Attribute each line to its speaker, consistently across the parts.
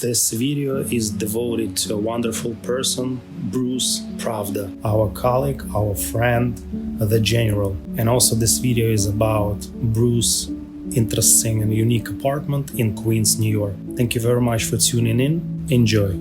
Speaker 1: This video is devoted to a wonderful person, Bruce Provda, our colleague, our friend, the general. And also this video is about Bruce's interesting and unique apartment in Queens, New York. Thank you very much for tuning in. Enjoy.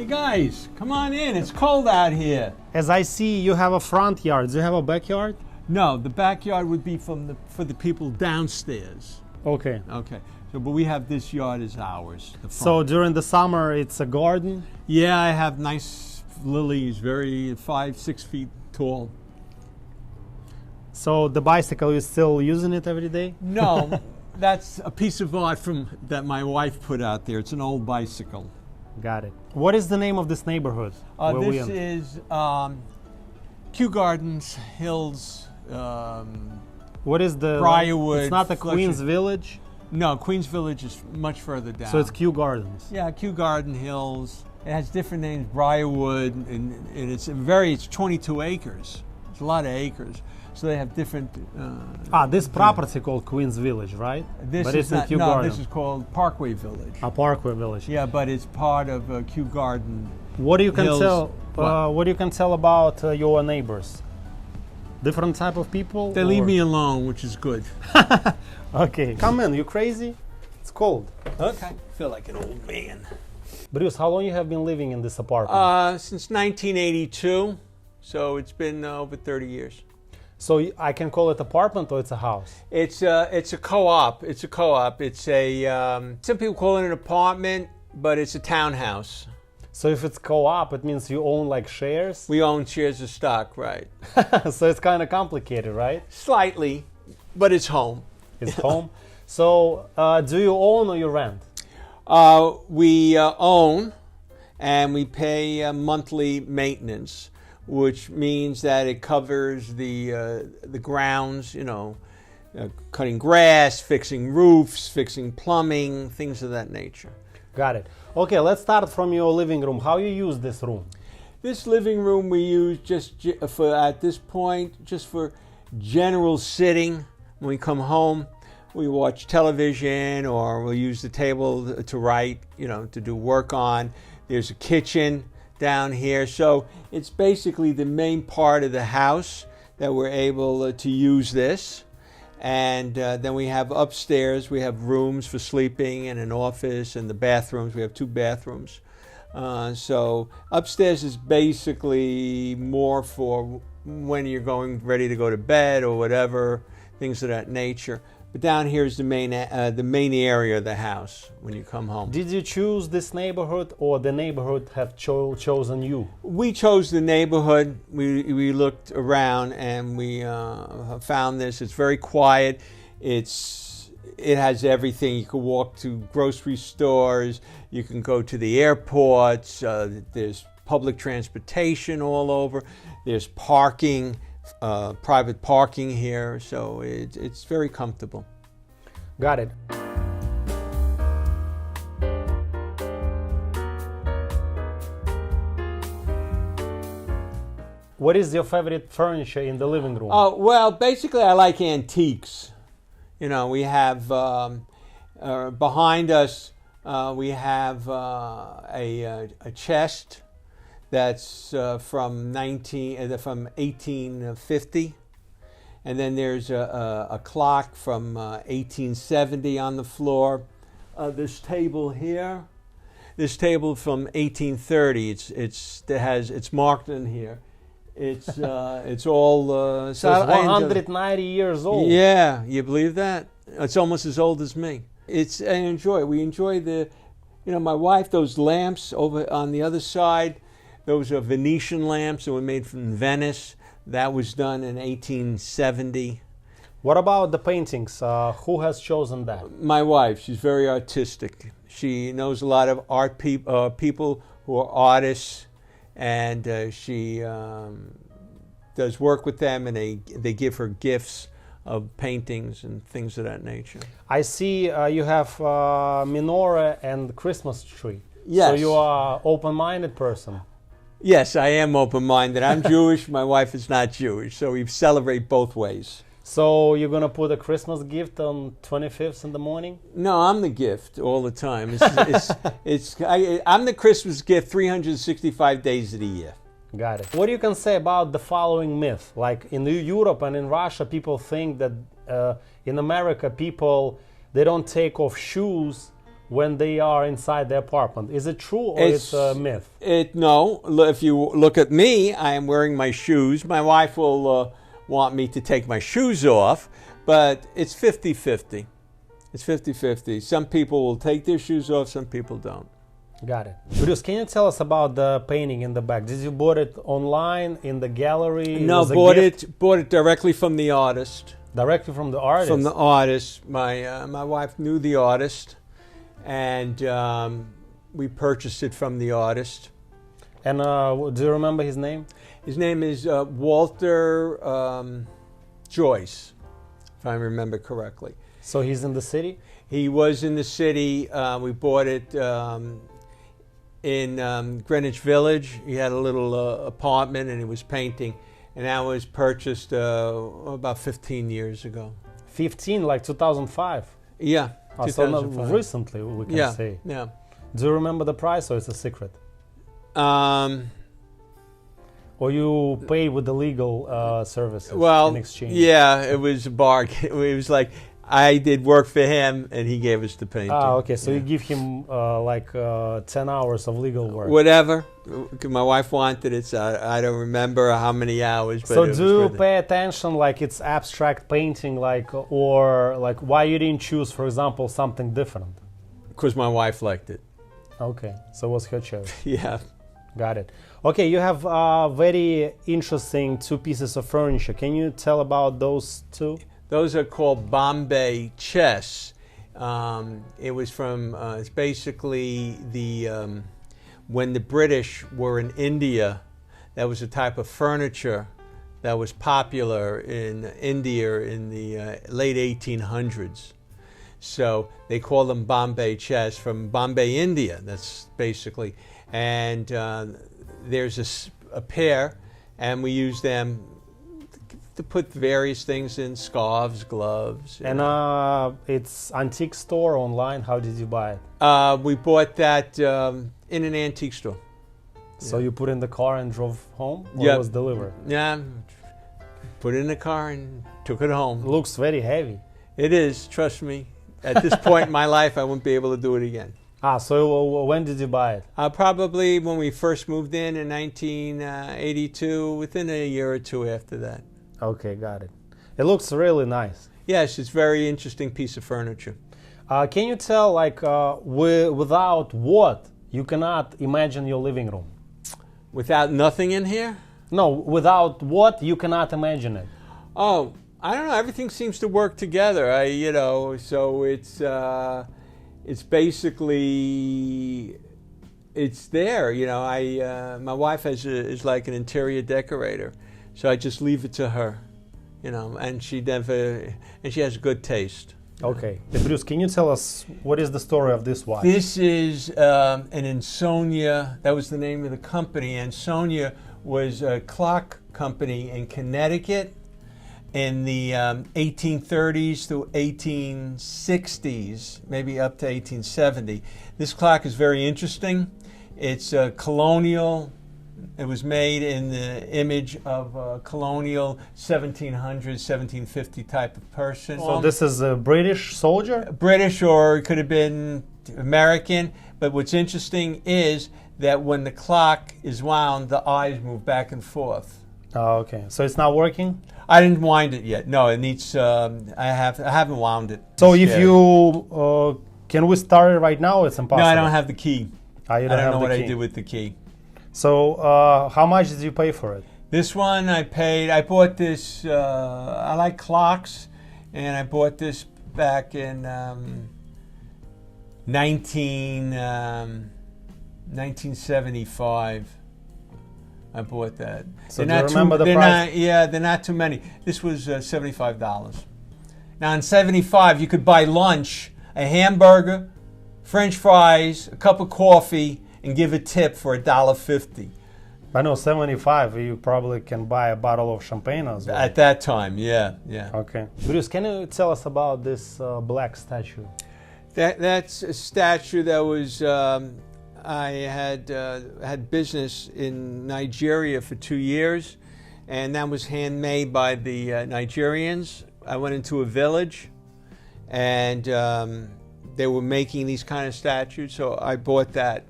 Speaker 2: Guys, come on in. It's cold out here.
Speaker 3: As I see, you have a front yard. Do you have a backyard?
Speaker 2: No, the backyard would be for the people downstairs.
Speaker 3: Okay.
Speaker 2: Okay. So, but we have this yard as ours. The
Speaker 3: So
Speaker 2: front.
Speaker 3: during the summer, it's a garden?
Speaker 2: Yeah, I have nice lilies, very 5-6 feet tall.
Speaker 3: So the bicycle, you're still using it every day?
Speaker 2: No, that's a piece of art that my wife put out there. It's an old bicycle.
Speaker 3: Got it. What is the name of this neighborhood?
Speaker 2: This is Kew Gardens, Hills,
Speaker 3: what is the
Speaker 2: Briarwood.
Speaker 3: It's not the Queens Village?
Speaker 2: No, Queens Village is much further down.
Speaker 3: So it's Kew Gardens.
Speaker 2: Yeah, Kew Garden Hills. It has different names, Briarwood, and it's 22 acres. It's a lot of acres. So they have different.
Speaker 3: This property called Queens Village, right?
Speaker 2: This is not, no, this is called Parkway Village.
Speaker 3: Parkway Village.
Speaker 2: Yeah, but it's part of Kew Garden.
Speaker 3: What do you can
Speaker 2: Hills.
Speaker 3: tell? What do you can tell about your neighbors? Different type of people?
Speaker 2: They leave me alone, which is good.
Speaker 3: Okay, come in. You crazy? It's cold.
Speaker 2: Okay. I feel like an old man.
Speaker 3: Bruce, how long you have been living in this apartment?
Speaker 2: Since 1982, so it's been over 30 years.
Speaker 3: So I can call it apartment or it's a house?
Speaker 2: It's a co-op. It's a co-op. It's a some people call it an apartment, but it's a townhouse.
Speaker 3: So if it's co-op, it means you own like shares?
Speaker 2: We own shares of stock, right?
Speaker 3: So it's kind of complicated, right?
Speaker 2: Slightly, but it's home.
Speaker 3: It's home. So do you own or you rent?
Speaker 2: We own, and we pay monthly maintenance, which means that it covers the grounds, cutting grass, fixing roofs, fixing plumbing, things of that nature.
Speaker 3: Got it. Okay, let's start from your living room. How you use this room?
Speaker 2: This living room we use at this point, just for general sitting. When we come home, we watch television, or we'll use the table to write, to do work on. There's a kitchen down here, so it's basically the main part of the house that we're able to use this. And then we have upstairs, we have rooms for sleeping and an office, and the bathrooms. We have 2 bathrooms. So upstairs is basically more for when you're ready to go to bed or whatever, things of that nature. But down here is the main area of the house when you come home.
Speaker 3: Did you choose this neighborhood, or the neighborhood have chosen you?
Speaker 2: We chose the neighborhood. We looked around and we found this. It's very quiet. It has everything. You can walk to grocery stores. You can go to the airports. There's public transportation all over. There's parking. Private parking here, so it's very comfortable.
Speaker 3: Got it. What is your favorite furniture in the living room?
Speaker 2: Well, basically I like antiques. We have behind us we have a chest that's from 1850, and then there's a clock from 1870 on the floor. This table here, this table from 1830. It's marked in here. It's all
Speaker 3: so it's 190 years old.
Speaker 2: Yeah, you believe that? It's almost as old as me. I enjoy it. We enjoy my wife. Those lamps over on the other side. Those are Venetian lamps that were made from Venice. That was done in 1870.
Speaker 3: What about the paintings? Who has chosen that?
Speaker 2: My wife. She's very artistic. She knows a lot of art people who are artists, and she does work with them, and they give her gifts of paintings and things of that nature.
Speaker 3: I see you have menorah and Christmas tree.
Speaker 2: Yes.
Speaker 3: So you are open-minded person.
Speaker 2: Yes, I am open-minded. I'm Jewish. My wife is not Jewish, so we celebrate both ways.
Speaker 3: So you're gonna put a Christmas gift on 25th in the morning?
Speaker 2: No, I'm the gift all the time. I'm the Christmas gift 365 days of the year.
Speaker 3: Got it. What you can say about the following myth? Like in Europe and in Russia, people think that in America, people, they don't take off shoes when they are inside the apartment. Is it true or it's a myth?
Speaker 2: No. If you look at me, I am wearing my shoes. My wife will want me to take my shoes off, but it's 50-50. It's 50-50. Some people will take their shoes off, some people don't.
Speaker 3: Got it. Bruce, can you tell us about the painting in the back? Did you bought it online, in the gallery?
Speaker 2: No, bought it directly from the artist.
Speaker 3: Directly from the artist?
Speaker 2: From the artist. My wife knew the artist, and we purchased it from the artist.
Speaker 3: And do you remember his name?
Speaker 2: His name is Walter Joyce, if I remember correctly.
Speaker 3: So he's in the city?
Speaker 2: He was in the city. We bought it in Greenwich Village. He had a little apartment and he was painting. And that was purchased about 15 years ago.
Speaker 3: 15, like 2005?
Speaker 2: Yeah,
Speaker 3: Oh, so not recently, we can say.
Speaker 2: Yeah.
Speaker 3: Do you remember the price or it's a secret? Or you pay with the legal services in exchange?
Speaker 2: Yeah, it was a bargain. It was like I did work for him and he gave us the painting.
Speaker 3: Ah, okay. So you give him 10 hours of legal work.
Speaker 2: Whatever. My wife wanted it, so I don't remember how many hours. But
Speaker 3: so do you pay attention, like it's abstract painting, or why you didn't choose, for example, something different?
Speaker 2: Because my wife liked it.
Speaker 3: Okay, so it was her choice.
Speaker 2: Yeah.
Speaker 3: Got it. Okay, you have very interesting 2 pieces of furniture. Can you tell about those 2?
Speaker 2: Those are called Bombay chess. It was from, it's basically when the British were in India, that was a type of furniture that was popular in India in the late 1800s. So they call them Bombay chess from Bombay, India. That's basically, and there's a pair, and we use them to put various things in, scarves, gloves.
Speaker 3: And it's antique store online. How did you buy it?
Speaker 2: We bought that in an antique store.
Speaker 3: So you put in the car and drove home, or
Speaker 2: Yeah.
Speaker 3: it was delivered?
Speaker 2: Yeah, put it in the car and took it home.
Speaker 3: Looks very heavy.
Speaker 2: It is, trust me. At this point in my life, I won't be able to do it again.
Speaker 3: Ah, so when did you buy it?
Speaker 2: Probably when we first moved in 1982, within a year or 2 after that.
Speaker 3: Okay, got it. It looks really nice.
Speaker 2: Yes, it's a very interesting piece of furniture.
Speaker 3: Can you tell, without what you cannot imagine your living room?
Speaker 2: Without nothing in here?
Speaker 3: No, without what you cannot imagine it.
Speaker 2: Oh, I don't know. Everything seems to work together. So it's basically, it's there. My wife is like an interior decorator, so I just leave it to her. And she has good taste.
Speaker 3: Okay, Bruce, can you tell us what is the story of this watch?
Speaker 2: This is an Ansonia. That was the name of the company. Ansonia was a clock company in Connecticut in the 1830s to 1860s, maybe up to 1870. This clock is very interesting. It's colonial. It was made in the image of a colonial 1700s, 1750 type of person.
Speaker 3: So this is a British soldier?
Speaker 2: British, or it could have been American. But what's interesting is that when the clock is wound, the eyes move back and forth.
Speaker 3: Oh, okay. So it's not working?
Speaker 2: I didn't wind it yet. No, it needs. I haven't wound it.
Speaker 3: So if you can we start it right now? It's impossible.
Speaker 2: No, I don't have the key.
Speaker 3: You don't
Speaker 2: I don't know
Speaker 3: have
Speaker 2: what
Speaker 3: the
Speaker 2: I
Speaker 3: key.
Speaker 2: did with the key.
Speaker 3: So how much did you pay for it?
Speaker 2: This one I bought this. I like clocks, and I bought this back in 1975. I bought that.
Speaker 3: So do you remember the price?
Speaker 2: They're not too many. This was $75. Now in 75, you could buy lunch, a hamburger, French fries, a cup of coffee, and give a tip for $1.50.
Speaker 3: I know 75. You probably can buy a bottle of champagne as well.
Speaker 2: At that time, yeah.
Speaker 3: Okay. Bruce, can you tell us about this black statue?
Speaker 2: That's a statue that was. I had business in Nigeria for 2 years, and that was handmade by the Nigerians. I went into a village, and they were making these kind of statues, so I bought that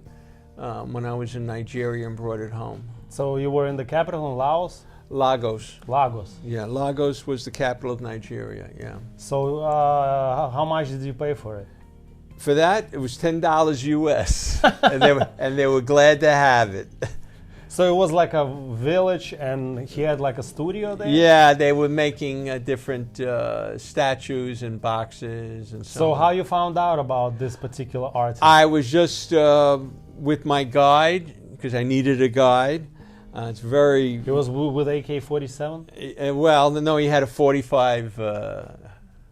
Speaker 2: when I was in Nigeria and brought it home.
Speaker 3: So you were in the capital in Laos?
Speaker 2: Lagos.
Speaker 3: Lagos.
Speaker 2: Yeah, Lagos was the capital of Nigeria, yeah.
Speaker 3: So how much did you pay for it?
Speaker 2: For that, it was $10 US, and they were glad to have it.
Speaker 3: So it was like a village, and he had like a studio there?
Speaker 2: Yeah, they were making different statues and boxes and
Speaker 3: so how you found out about this particular artist?
Speaker 2: I was just with my guide, because I needed a guide. It's very...
Speaker 3: It was with AK-47?
Speaker 2: Well, no, he had a 45.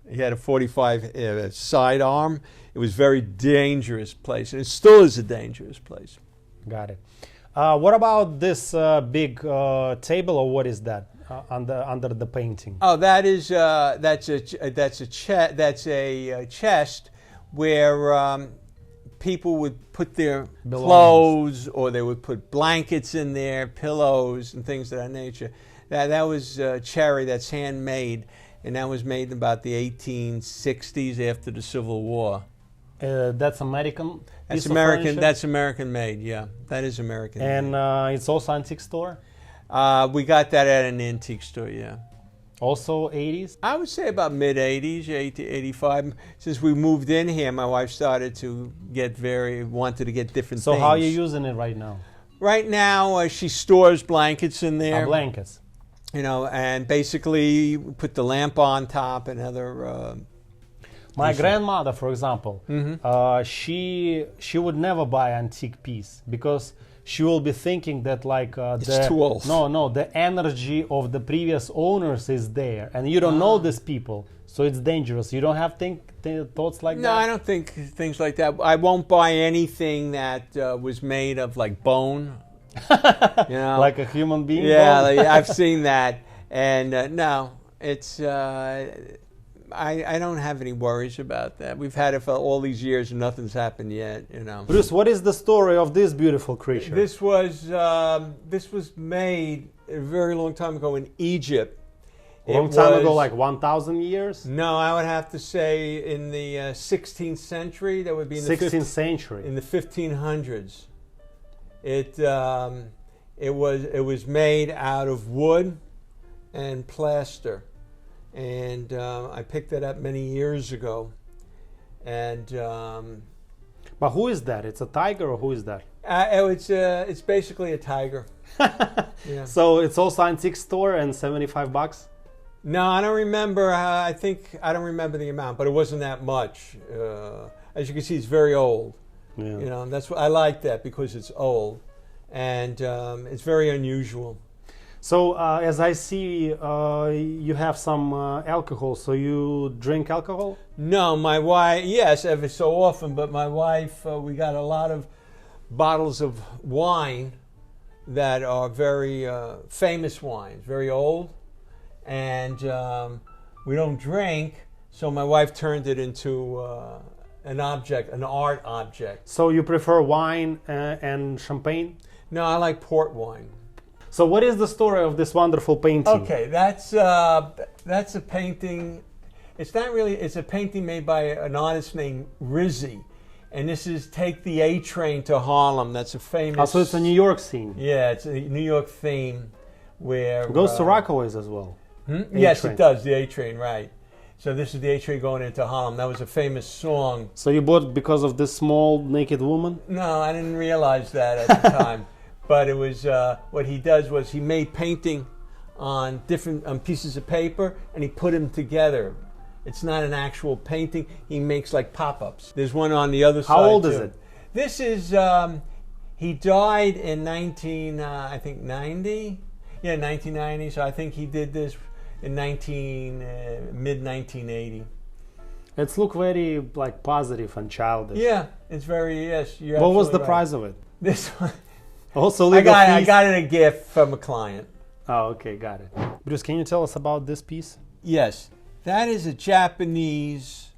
Speaker 2: He had a 45 sidearm. It was a very dangerous place, and it still is a dangerous place.
Speaker 3: Got it. What about this big table, or what is that under the painting?
Speaker 2: Oh, that's a chest where people would put their clothes, or they would put blankets in there, pillows, and things of that nature. That was cherry. That's handmade, and that was made in about the 1860s after the Civil War.
Speaker 3: That's American.
Speaker 2: That's American. That's American made. Yeah, that is American.
Speaker 3: And
Speaker 2: made.
Speaker 3: It's also antique store.
Speaker 2: We got that at an antique store. Yeah.
Speaker 3: Also 80s.
Speaker 2: I would say about mid 80s, 85. Since we moved in here, my wife started to wanted to get different
Speaker 3: so
Speaker 2: things.
Speaker 3: So how are you using it right now?
Speaker 2: Right now, she stores blankets in there.
Speaker 3: Blankets.
Speaker 2: You know, and basically put the lamp on top and other.
Speaker 3: My grandmother, for example, she would never buy antique piece because she will be thinking that like
Speaker 2: it's too old.
Speaker 3: No, the energy of the previous owners is there, and you don't know these people, so it's dangerous. You don't have thoughts like that?
Speaker 2: No, I don't think things like that. I won't buy anything that was made of like bone. You know,
Speaker 3: like a human being.
Speaker 2: Yeah, like, I've seen that, and no, it's. I don't have any worries about that. We've had it for all these years and nothing's happened yet, you know.
Speaker 3: Bruce, what is the story of this beautiful creature?
Speaker 2: This was made a very long time ago in Egypt.
Speaker 3: Long time ago, like 1,000 years?
Speaker 2: No, I would have to say in the 16th century. That would be in the
Speaker 3: 16th century.
Speaker 2: In the 1500s. It was made out of wood and plaster. And I picked that up many years ago. And
Speaker 3: but who is that? It's a tiger, or who is that?
Speaker 2: It's basically a tiger. Yeah.
Speaker 3: So it's also antique store and $75?
Speaker 2: No, I don't remember. I don't remember the amount, but it wasn't that much. As you can see, it's very old.
Speaker 3: Yeah.
Speaker 2: You know, that's what I like that because it's old, and it's very unusual.
Speaker 3: So as I see, you have some alcohol. So you drink alcohol?
Speaker 2: No, my wife. Yes, every so often. But my wife, we got a lot of bottles of wine that are very famous wines, very old, and we don't drink. So my wife turned it into an art object.
Speaker 3: So you prefer wine and champagne?
Speaker 2: No, I like port wine.
Speaker 3: So what is the story of this wonderful painting?
Speaker 2: Okay, that's a painting. It's not really. It's a painting made by an artist named Rizzi, and this is "Take the A Train to Harlem." That's a famous.
Speaker 3: Oh, so it's a New York scene.
Speaker 2: Yeah, it's a New York theme where
Speaker 3: it goes to Rockaways as well.
Speaker 2: Yes, it does. The A Train, right? So this is the A Train going into Harlem. That was a famous song.
Speaker 3: So you bought because of this small naked woman?
Speaker 2: No, I didn't realize that at the time. But it was what he does was he made painting on different pieces of paper and he put them together. It's not an actual painting. He makes like pop-ups. There's one on the other side.
Speaker 3: How old is it?
Speaker 2: This is he died in 1990. Yeah, 1990. So I think he did this in mid 1980.
Speaker 3: It's look very like positive and childish.
Speaker 2: Yeah, it's very, yes.
Speaker 3: What was the price of it?
Speaker 2: This one,
Speaker 3: Also
Speaker 2: I
Speaker 3: legal
Speaker 2: got
Speaker 3: fees?
Speaker 2: it a gift from a client.
Speaker 3: Oh, okay, got it. Bruce, can you tell us about this piece?
Speaker 2: Yes, that is a Japanese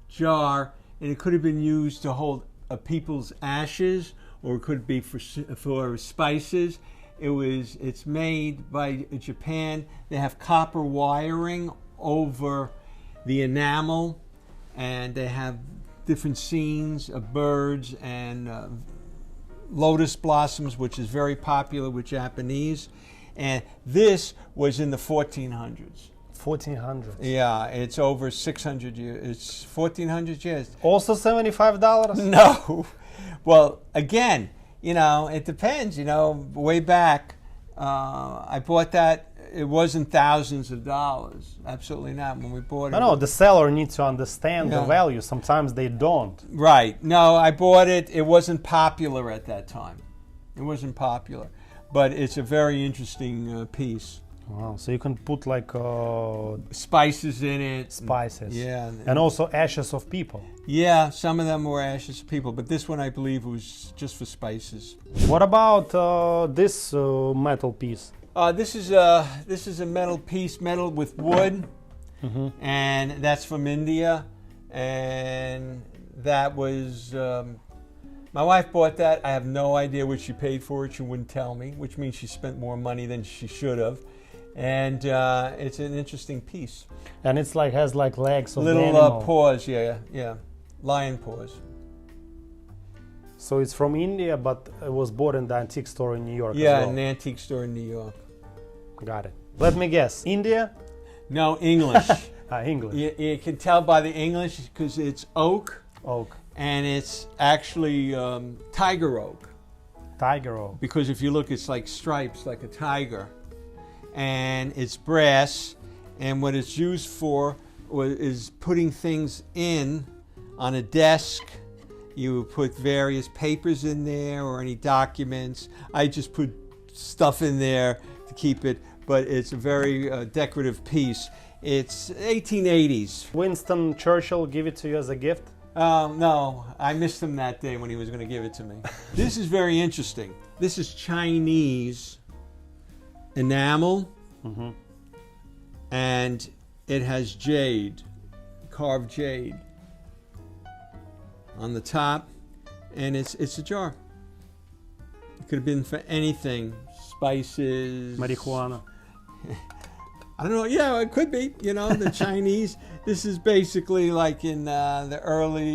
Speaker 2: jar, and it could have been used to hold people's ashes, or it could be for spices. It's made by Japan. They have copper wiring over the enamel, and they have different scenes of birds and lotus blossoms, which is very popular with Japanese. And this was in the 1400s.
Speaker 3: 1400.
Speaker 2: Yeah, it's over 600 years. It's 1400 years.
Speaker 3: Also $75?
Speaker 2: No. Well, again, it depends. Way back, I bought that. It wasn't thousands of dollars. Absolutely not. When we bought it.
Speaker 3: No, the seller needs to understand the
Speaker 2: Yeah.
Speaker 3: value. Sometimes they don't.
Speaker 2: Right. No, I bought it. It wasn't popular at that time. It wasn't popular. But it's a very interesting piece.
Speaker 3: Wow, so you can put like
Speaker 2: Spices in it.
Speaker 3: spices.
Speaker 2: Yeah.
Speaker 3: And also ashes of people.
Speaker 2: Yeah, some of them were ashes of people, but this one I believe was just for spices.
Speaker 3: What about this metal piece?
Speaker 2: This is a metal piece, metal with wood, and that's from India. And that was my wife bought that. I have no idea what she paid for it. She wouldn't tell me, which means she spent more money than she should have. And it's an interesting piece.
Speaker 3: And it's like has like legs of the
Speaker 2: Little
Speaker 3: animal.
Speaker 2: paws, yeah, lion paws.
Speaker 3: So it's from India, but it was bought in the antique store in New York.
Speaker 2: Yeah,
Speaker 3: as well.
Speaker 2: an antique store in New York.
Speaker 3: Got it. Let me guess. India?
Speaker 2: No, English.
Speaker 3: English.
Speaker 2: You can tell by the English because it's oak,
Speaker 3: Oak.
Speaker 2: and it's actually tiger oak.
Speaker 3: Tiger oak.
Speaker 2: Because if you look, it's like stripes, like a tiger. And it's brass, and what it's used for is putting things in on a desk. You put various papers in there or any documents. I just put stuff in there to keep it, but it's a very decorative piece. It's 1880s.
Speaker 3: Winston Churchill give it to you as a gift?
Speaker 2: No, I missed him that day when he was going to give it to me. This is very interesting. This is Chinese enamel, and it has jade, carved jade on the top, and it's a jar. It could have been for anything, spices,
Speaker 3: Marijuana.
Speaker 2: I don't know. Yeah, it could be. The Chinese. This is basically like in the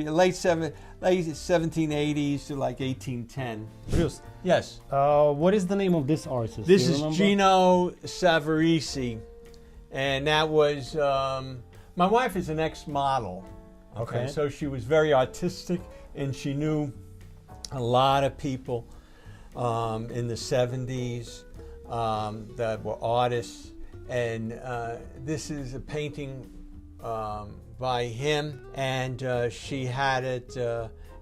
Speaker 2: late 1780s to like 1810.
Speaker 3: Bruce,
Speaker 2: Yes.
Speaker 3: what is the name of this artist?
Speaker 2: This
Speaker 3: Do you
Speaker 2: is
Speaker 3: remember?
Speaker 2: Gino Savarese, and that was my wife is an ex-model.
Speaker 3: Okay.
Speaker 2: So she was very artistic, and she knew a lot of people in the 70s that were artists. And this is a painting by him, and she had it.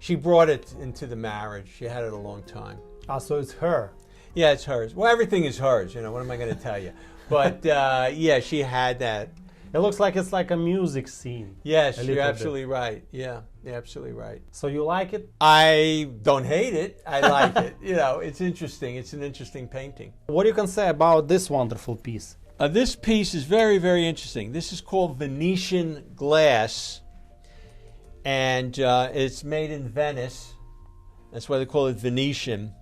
Speaker 2: She brought it into the marriage. She had it a long time.
Speaker 3: Ah, so it's her.
Speaker 2: Yeah, it's hers. Well, everything is hers. What am I going to tell you? But yeah, she had that.
Speaker 3: It looks like it's like a music scene.
Speaker 2: Yes,
Speaker 3: A
Speaker 2: you're
Speaker 3: little
Speaker 2: absolutely right. Yeah, you're absolutely right.
Speaker 3: So you like it?
Speaker 2: I don't hate it. I like it. It's interesting. It's an interesting painting.
Speaker 3: What you can say about this wonderful piece?
Speaker 2: This piece is very, very interesting. This is called Venetian glass, and it's made in Venice. That's why they call it Venetian.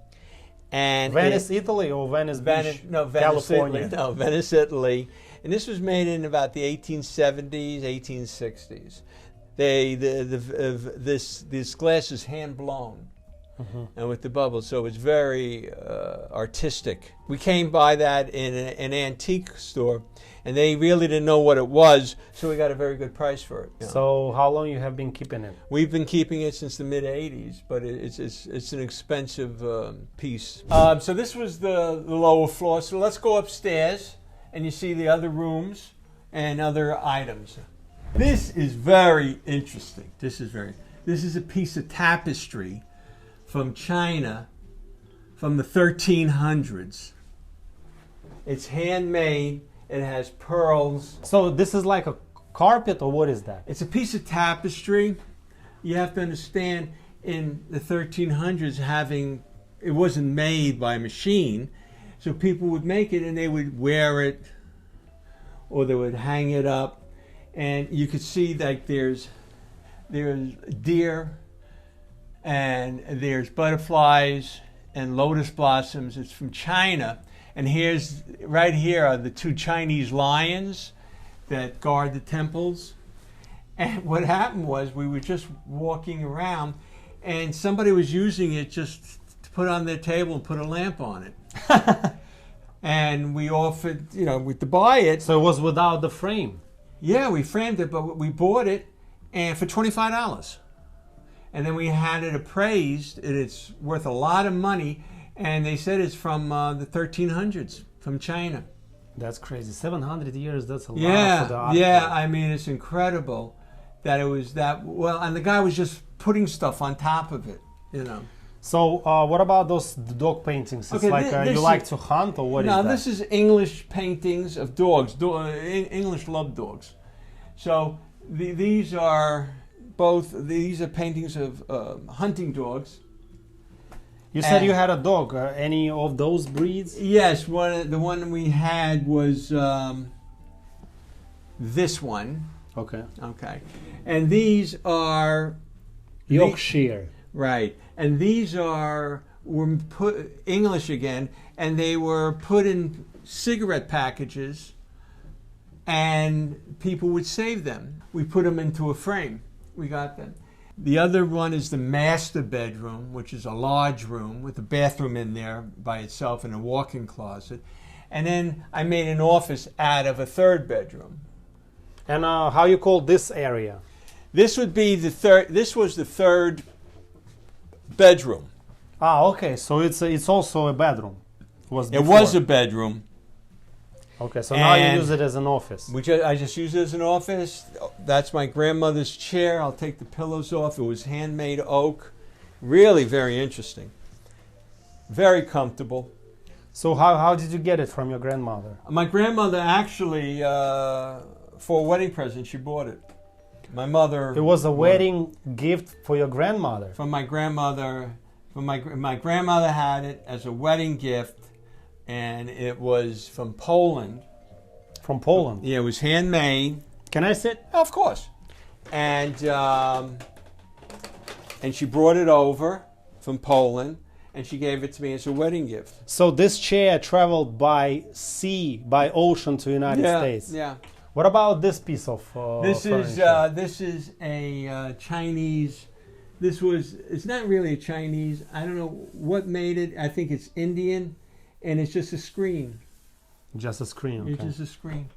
Speaker 2: And
Speaker 3: Venice, Italy, or Venice Beach,
Speaker 2: Venice,
Speaker 3: California?
Speaker 2: Italy. No, Venice, Italy. And this was made in about the 1870s, 1860s. This glass is hand blown. And with the bubbles, so it's very artistic. We came by that in an antique store, and they really didn't know what it was, so we got a very good price for it.
Speaker 3: So how long you have been keeping it?
Speaker 2: We've been keeping it since the mid '80s, but it's an expensive piece. So this was the lower floor. So let's go upstairs, and you see the other rooms and other items. This is very interesting. This is a piece of tapestry from China from the 1300s. It's handmade. It has pearls.
Speaker 3: So this is like a carpet, or what is that?
Speaker 2: It's a piece of tapestry. You have to understand, in the 1300s having, it wasn't made by a machine, so people would make it and they would wear it or they would hang it up, and you could see like there's deer and there's butterflies and lotus blossoms. It's from China, and right here are the two Chinese lions that guard the temples. And what happened was we were just walking around and somebody was using it just to put on their table and put a lamp on it. And we offered, to buy it.
Speaker 3: So it was without the frame?
Speaker 2: Yeah, we framed it, but we bought it and for $25. And then we had it appraised, and it's worth a lot of money. And they said it's from the 1300s, from China.
Speaker 3: That's crazy. 700 years, that's a lot for the art.
Speaker 2: Yeah, I mean, it's incredible that it was that well. And the guy was just putting stuff on top of it,
Speaker 3: So what about those dog paintings? It's
Speaker 2: Okay,
Speaker 3: like
Speaker 2: this
Speaker 3: you like to hunt, or what is
Speaker 2: No,
Speaker 3: that?
Speaker 2: this is English paintings of dogs. English love dogs. So these are paintings of hunting dogs.
Speaker 3: You said you had a dog. Any of those breeds?
Speaker 2: Yes, the one we had was this one.
Speaker 3: Okay.
Speaker 2: Okay, and these are
Speaker 3: Yorkshire.
Speaker 2: right, and these were put English again, and they were put in cigarette packages, and people would save them. We put them into a frame. We got them. The other one is the master bedroom, which is a large room with a bathroom in there by itself and a walk-in closet. And then I made an office out of a third bedroom.
Speaker 3: And how you call this area?
Speaker 2: This would be the third. This was the third bedroom.
Speaker 3: Ah, okay. So it's also a bedroom.
Speaker 2: It was a bedroom.
Speaker 3: Okay, so now you
Speaker 2: And
Speaker 3: use it as an office.
Speaker 2: I just use it as an office. That's my grandmother's chair. I'll take the pillows off. It was handmade oak. Really very interesting. Very comfortable.
Speaker 3: So how did you get it from your grandmother?
Speaker 2: My grandmother actually, for a wedding present, she bought it. My mother.
Speaker 3: It was a wedding gift for your grandmother.
Speaker 2: From my grandmother. My grandmother had it as a wedding gift, and it was from Poland.
Speaker 3: From Poland?
Speaker 2: Yeah, it was handmade.
Speaker 3: Can I sit?
Speaker 2: Of course. And she brought it over from Poland, and she gave it to me as a wedding gift.
Speaker 3: So this chair traveled by sea, by ocean to United States.
Speaker 2: Yeah.
Speaker 3: What about this piece of furniture?
Speaker 2: This is a Chinese. It's not really a Chinese. I don't know what made it. I think it's Indian, and it's just a screen.
Speaker 3: Just a screen. Okay.
Speaker 2: It's just a screen.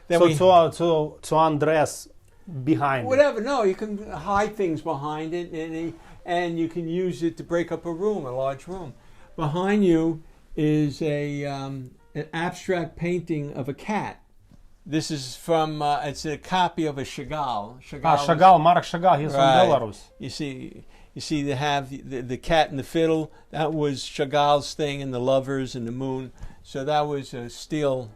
Speaker 3: So to undress behind
Speaker 2: whatever. No, you can hide things behind it, and you can use it to break up a large room. Behind you is an abstract painting of a cat. This is from, it's a copy of a Chagall.
Speaker 3: Mark Chagall, he's from Belarus.
Speaker 2: You see they have the cat and the fiddle. That was Chagall's thing, and the lovers and the moon. So that was a steel,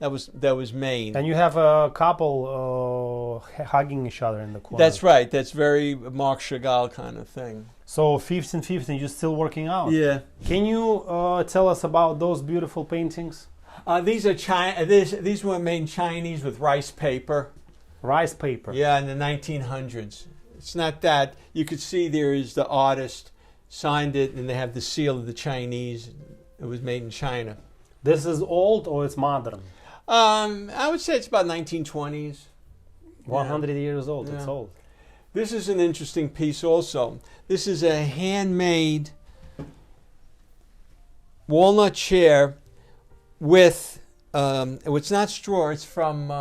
Speaker 2: that was made.
Speaker 3: And you have a couple hugging each other in the corner.
Speaker 2: That's right. That's very Mark Chagall kind of thing.
Speaker 3: So 15, you're still working out?
Speaker 2: Yeah.
Speaker 3: Can you tell us about those beautiful paintings?
Speaker 2: These are These were made in Chinese with rice paper.
Speaker 3: Rice paper.
Speaker 2: Yeah, in the 1900s. It's not that. You could see there is the artist signed it, and they have the seal of the Chinese. It was made in China.
Speaker 3: This is old or it's modern?
Speaker 2: I would say it's about 1920s.
Speaker 3: 100 years old.
Speaker 2: Yeah.
Speaker 3: It's old.
Speaker 2: This is an interesting piece also. This is a handmade walnut chair with, it's not straw, it's from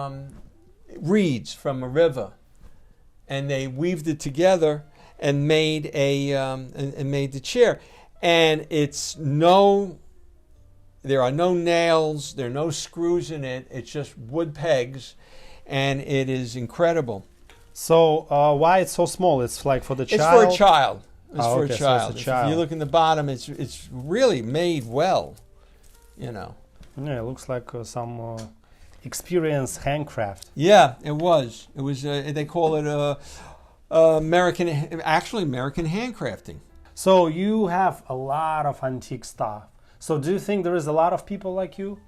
Speaker 2: reeds from a river. And they weaved it together and made made the chair. And there are no nails, there are no screws in it, it's just wood pegs, and it is incredible.
Speaker 3: So why it's so small? It's like for the child?
Speaker 2: It's for a child. It's for
Speaker 3: okay,
Speaker 2: a child.
Speaker 3: So it's a child.
Speaker 2: If you look in the bottom, it's really made well,
Speaker 3: Yeah, it looks like some experienced handcraft.
Speaker 2: Yeah, it was. It was. They call it American handcrafting.
Speaker 3: So you have a lot of antique stuff. So do you think there is a lot of people like you?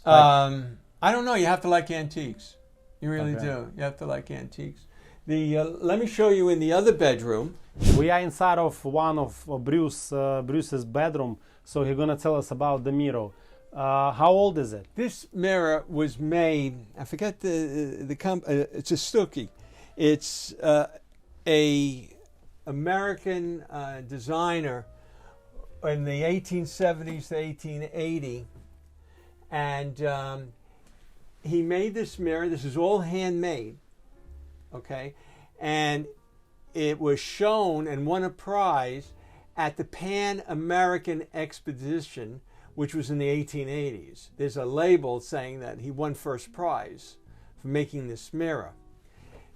Speaker 2: I don't know. You have to like antiques. You really
Speaker 3: Okay.
Speaker 2: do. You have to like antiques. Let me show you in the other bedroom.
Speaker 3: We are inside of one of Bruce's bedroom. So he's gonna tell us about the mirror. How old is it?
Speaker 2: This mirror was made. I forget it's a Stuckey. It's a American designer in the 1870s to 1880, and he made this mirror. This is all handmade, okay, and it was shown and won a prize at the Pan American Exposition, which was in the 1880s. There's a label saying that he won first prize for making this mirror,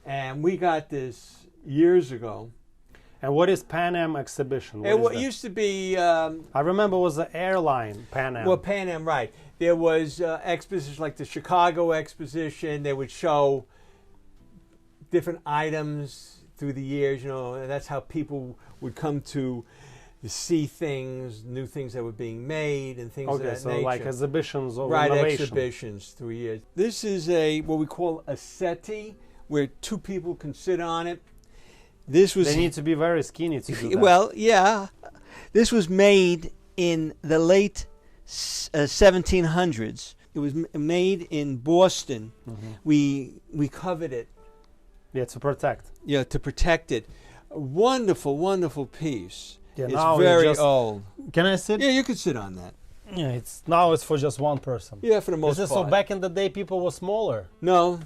Speaker 2: and we got this years ago.
Speaker 3: And what is Pan Am exhibition? What is
Speaker 2: It
Speaker 3: that?
Speaker 2: used to be.
Speaker 3: I remember it was an airline, Pan Am.
Speaker 2: Well, Pan Am, right. There was expositions like the Chicago Exposition. They would show different items through the years, and that's how people would come to see things, new things that were being made and things of that nature.
Speaker 3: Okay, so like exhibitions of
Speaker 2: right,
Speaker 3: innovation.
Speaker 2: exhibitions through years. This is what we call a settee, where two people can sit on it. This was
Speaker 3: They need to be very skinny to do that.
Speaker 2: well, yeah. This was made in the late 1700s. It was made in Boston.
Speaker 3: Mm-hmm.
Speaker 2: We covered it,
Speaker 3: Yeah, to protect.
Speaker 2: yeah, to protect it. A wonderful, wonderful piece.
Speaker 3: Yeah,
Speaker 2: It's
Speaker 3: now we
Speaker 2: very
Speaker 3: just-
Speaker 2: old.
Speaker 3: Can I sit?
Speaker 2: Yeah, you could sit on that.
Speaker 3: Yeah, it's for just one person.
Speaker 2: Yeah, for the most
Speaker 3: Is it
Speaker 2: part.
Speaker 3: so back in the day people were smaller?
Speaker 2: No,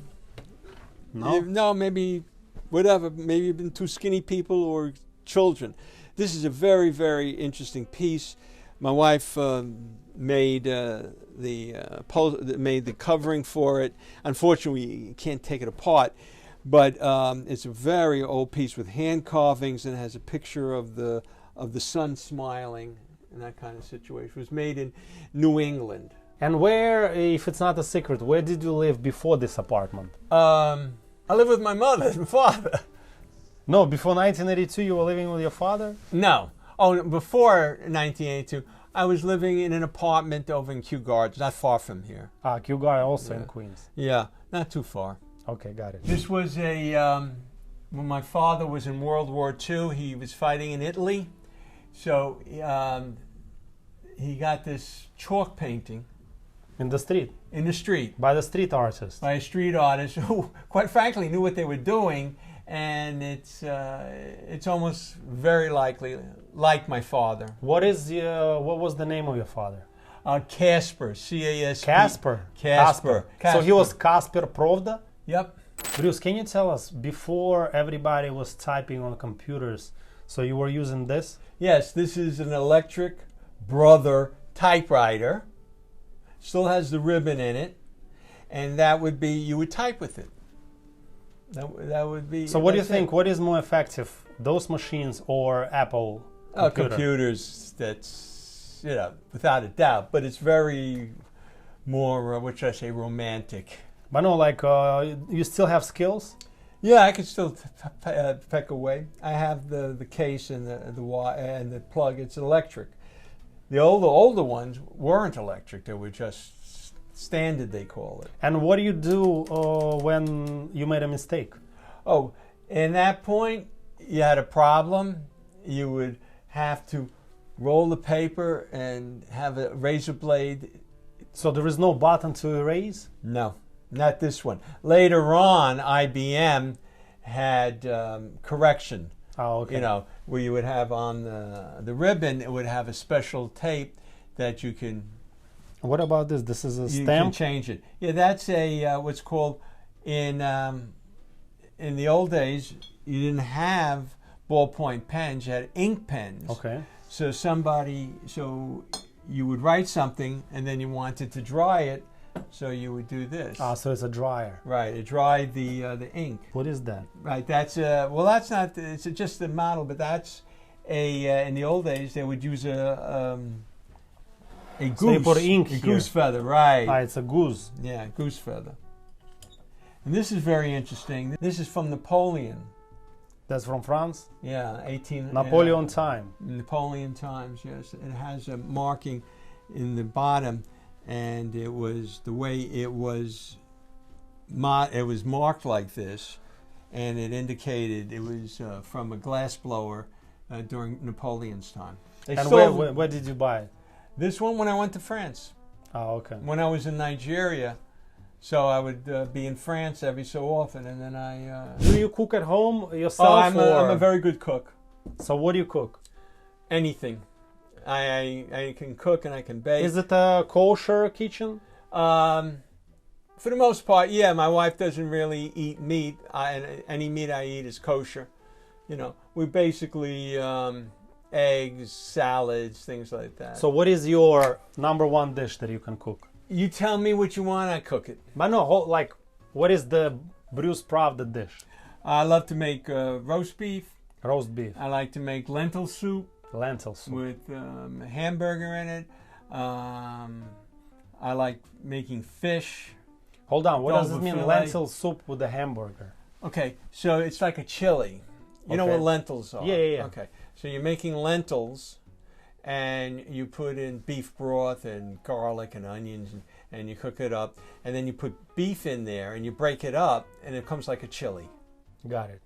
Speaker 3: No?
Speaker 2: no, maybe whatever. Maybe you've been too skinny people or children. This is a very, very interesting piece. My wife made made the covering for it. Unfortunately, you can't take it apart, but it's a very old piece with hand carvings and has a picture of the sun smiling and that kind of situation. It was made in New England.
Speaker 3: And where, if it's not a secret, where did you live before this apartment?
Speaker 2: I live with my mother and father.
Speaker 3: No, before 1982 you were living with your father?
Speaker 2: No. Oh, before 1982, I was living in an apartment over in Kew Gardens, not far from here.
Speaker 3: Ah, Kew Gardens also in
Speaker 2: Yeah.
Speaker 3: Queens.
Speaker 2: Yeah, not too far.
Speaker 3: Okay, got it.
Speaker 2: This was when my father was in World War II, he was fighting in Italy. So he got this chalk painting
Speaker 3: In the street,
Speaker 2: in the street
Speaker 3: by the street artist.
Speaker 2: by a street artist who, quite frankly, knew what they were doing. And it's almost very likely like my father.
Speaker 3: What was the name of your father?
Speaker 2: Casper, C-A-S-P.
Speaker 3: Casper.
Speaker 2: Casper.
Speaker 3: So he was Casper Provda?
Speaker 2: Yep.
Speaker 3: Bruce, can you tell us, before everybody was typing on computers, so you were using this?
Speaker 2: Yes, this is an electric Brother typewriter. Still has the ribbon in it. And that would be, you would type with it. That would be.
Speaker 3: So what do you
Speaker 2: that's
Speaker 3: think?
Speaker 2: it.
Speaker 3: What is more effective, those machines or Apple computer?
Speaker 2: Computers, that's, without a doubt. But it's very more, what should I say, romantic.
Speaker 3: But no, like, you still have skills?
Speaker 2: Yeah, I can still peck away. I have the case and the wire and the plug. It's electric. The older ones weren't electric. They were just standard, they call it.
Speaker 3: And what do you do when you made a mistake?
Speaker 2: Oh, in that point, you had a problem. You would have to roll the paper and have a razor blade.
Speaker 3: So there is no button to erase?
Speaker 2: No, not this one. Later on, IBM had correction.
Speaker 3: Oh, okay.
Speaker 2: Where you would have on the ribbon, it would have a special tape that you can
Speaker 3: What about this? This is a
Speaker 2: you can
Speaker 3: stamp?
Speaker 2: change it. Yeah, that's a what's called in the old days. You didn't have ballpoint pens; you had ink pens.
Speaker 3: Okay.
Speaker 2: So you would write something, and then you wanted to dry it, so you would do this.
Speaker 3: Ah, so it's a dryer.
Speaker 2: Right, it dried the ink.
Speaker 3: What is that?
Speaker 2: Right, that's that's not. It's just the model, but that's in the old days they would use a goose.
Speaker 3: So you put ink
Speaker 2: a
Speaker 3: here.
Speaker 2: goose feather, right?
Speaker 3: Ah, it's a goose.
Speaker 2: Yeah, goose feather. And this is very interesting. This is from Napoleon.
Speaker 3: That's from France?
Speaker 2: Yeah, 18...
Speaker 3: Napoleon time.
Speaker 2: Napoleon times, yes. It has a marking in the bottom, and it was the way it was marked like this, and it indicated it was from a glass blower during Napoleon's time.
Speaker 3: And where did you buy it?
Speaker 2: This one when I went to France.
Speaker 3: Oh, okay.
Speaker 2: When I was in Nigeria, so I would be in France every so often, and then I...
Speaker 3: Do you cook at home yourself?
Speaker 2: Oh, I'm a very good cook.
Speaker 3: So what do you cook?
Speaker 2: Anything. I can cook and I can bake.
Speaker 3: Is it a kosher kitchen?
Speaker 2: For the most part, yeah. My wife doesn't really eat meat. Any meat I eat is kosher. You know, we basically eggs, salads, things like that.
Speaker 3: So what is your number one dish that you can cook?
Speaker 2: You tell me what you want, I cook it.
Speaker 3: But no, like, what is the Bruce Provda dish?
Speaker 2: I love to make roast beef.
Speaker 3: Roast beef.
Speaker 2: I like to make lentil soup.
Speaker 3: Lentil soup.
Speaker 2: With hamburger in it. I like making fish.
Speaker 3: Hold on, what does it mean,
Speaker 2: fillet.
Speaker 3: lentil soup with a hamburger?
Speaker 2: Okay, so it's like a chili. You know what lentils are?
Speaker 3: Yeah.
Speaker 2: Okay, so you're making lentils, and you put in beef broth and garlic and onions, and you cook it up, and then you put beef in there, and you break it up, and it comes like a chili.
Speaker 3: Got it.